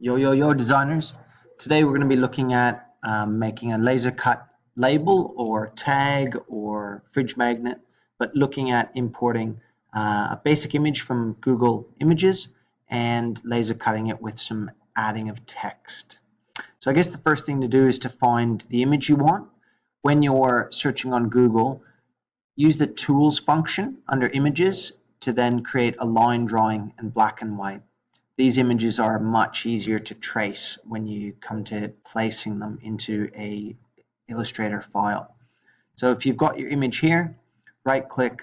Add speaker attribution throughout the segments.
Speaker 1: Yo designers. Today we're going to be looking at making a laser cut label or tag or fridge magnet, but looking at importing a basic image from Google Images and laser cutting it with some adding of text. So I guess the first thing to do is to find the image you want. When you're searching on Google, use the tools function under images to then create a line drawing in black and white. These images are much easier to trace when you come to placing them into a Illustrator file. So if you've got your image here, right click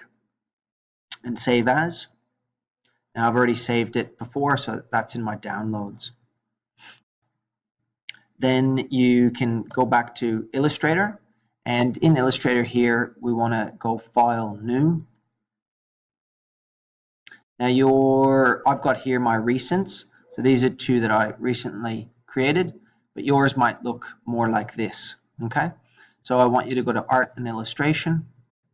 Speaker 1: and save as. Now I've already saved it before, so that's in my downloads. Then you can go back to Illustrator, and in Illustrator here we want to go File, New. Now I've got here my recents, so these are two that I recently created, but yours might look more like this, okay? So I want you to go to Art and Illustration,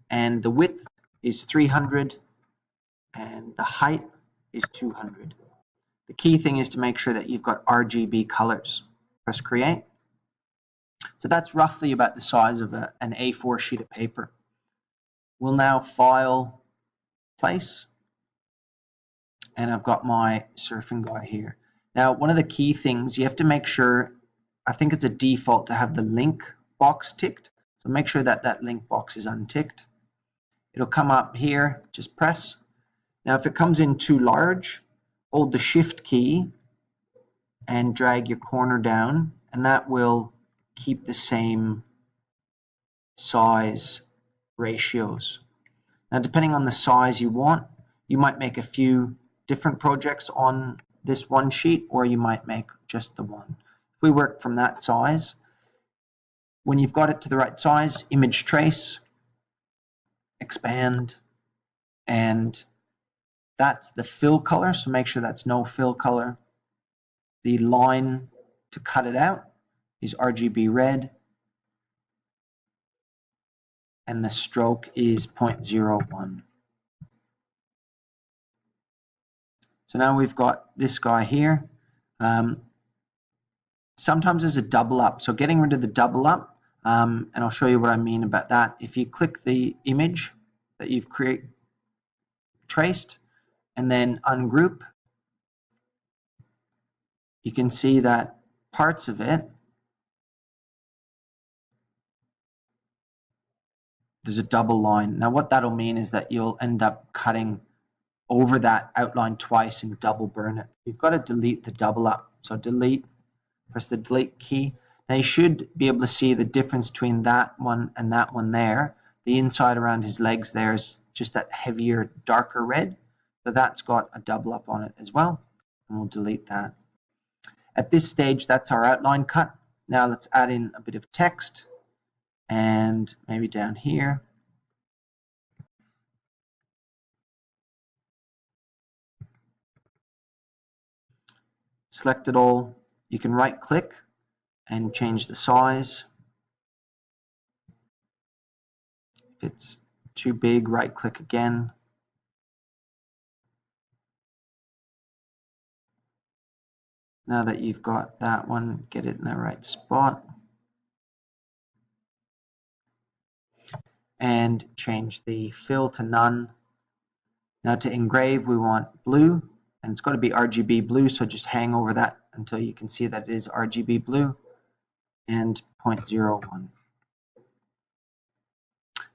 Speaker 1: and the width is 300 and the height is 200. The key thing is to make sure that you've got RGB colors. Press Create. So that's roughly about the size of an A4 sheet of paper. We'll now File, Place, and I've got my surfing guy here. Now, one of the key things, you have to make sure, I think it's a default to have the link box ticked. So make sure that that link box is unticked. It'll come up here, just press. Now, if it comes in too large, hold the Shift key and drag your corner down, and that will keep the same size ratios. Now, depending on the size you want, you might make a few different projects on this one sheet, or you might make just the one. If we work from that size, when you've got it to the right size, image trace, expand, and that's the fill color, so make sure that's no fill color. The line to cut it out is RGB red, and the stroke is 0.01. So now we've got this guy here. Sometimes there's a double up, so getting rid of the double up, and I'll show you what I mean about that. If you click the image that you've traced and then ungroup, you can see that parts of it, there's a double line. Now what that'll mean is that you'll end up cutting over that outline twice and double burn it. You've got to delete the double up. So delete, press the delete key. Now you should be able to see the difference between that one and that one there. The inside around his legs there is just that heavier, darker red. So that's got a double up on it as well. And we'll delete that. At this stage, that's our outline cut. Now let's add in a bit of text and maybe down here. Select it all. You can right click and change the size. If it's too big, right click again. Now that you've got that one, get it in the right spot. And change the fill to none. Now to engrave, we want blue. And it's got to be RGB blue, so just hang over that until you can see that it is RGB blue, and 0.01.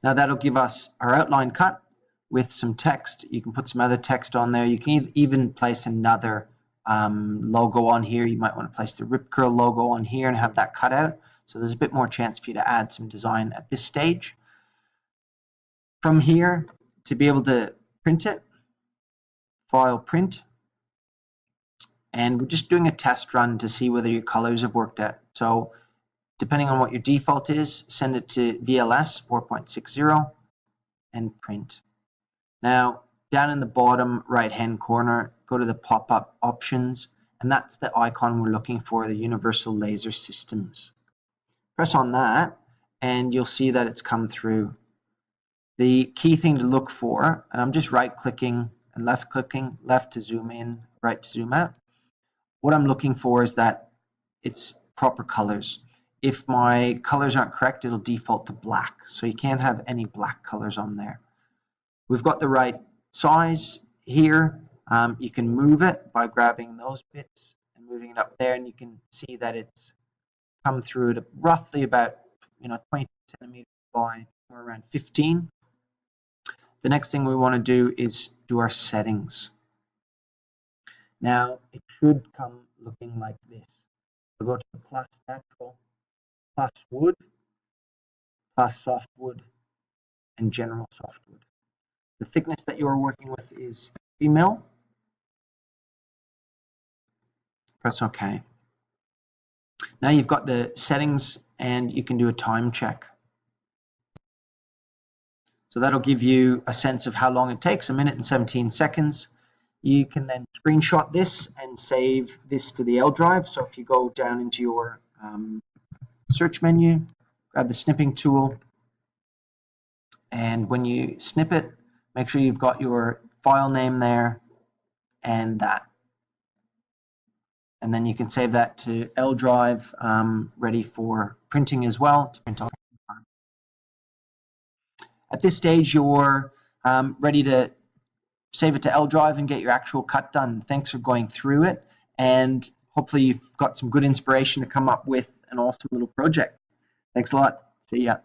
Speaker 1: Now that'll give us our outline cut with some text. You can put some other text on there. You can even place another logo on here. You might want to place the Rip Curl logo on here and have that cut out. So there's a bit more chance for you to add some design at this stage. From here, to be able to print it, File, Print. And we're just doing a test run to see whether your colors have worked out. So depending on what your default is, send it to VLS 4.60 and print. Now, down in the bottom right-hand corner, go to the pop-up options, and that's the icon we're looking for, the Universal Laser Systems. Press on that, and you'll see that it's come through. The key thing to look for, and I'm just right-clicking and left-clicking, left to zoom in, right to zoom out. what I'm looking for is that it's proper colors. If my colors aren't correct, it'll default to black. So you can't have any black colors on there. We've got the right size here. You can move it by grabbing those bits and moving it up there, and you can see that it's come through at roughly about 20 centimeters by somewhere around 15. The next thing we want to do is do our settings. Now it should come looking like this. We'll go to the plus natural, plus wood, plus softwood, and general softwood. The thickness that you're working with is 3 mil. Press OK. Now you've got the settings and you can do a time check. So that'll give you a sense of how long it takes, 1 minute and 17 seconds. You can then screenshot this and save this to the L drive. So if you go down into your search menu, grab the snipping tool, and when you snip it, make sure you've got your file name there and that. And then you can save that to L drive, ready for printing as well, to print on. At this stage, you're ready to save it to L drive and get your actual cut done. Thanks for going through it, and hopefully you've got some good inspiration to come up with an awesome little project. Thanks a lot. See ya.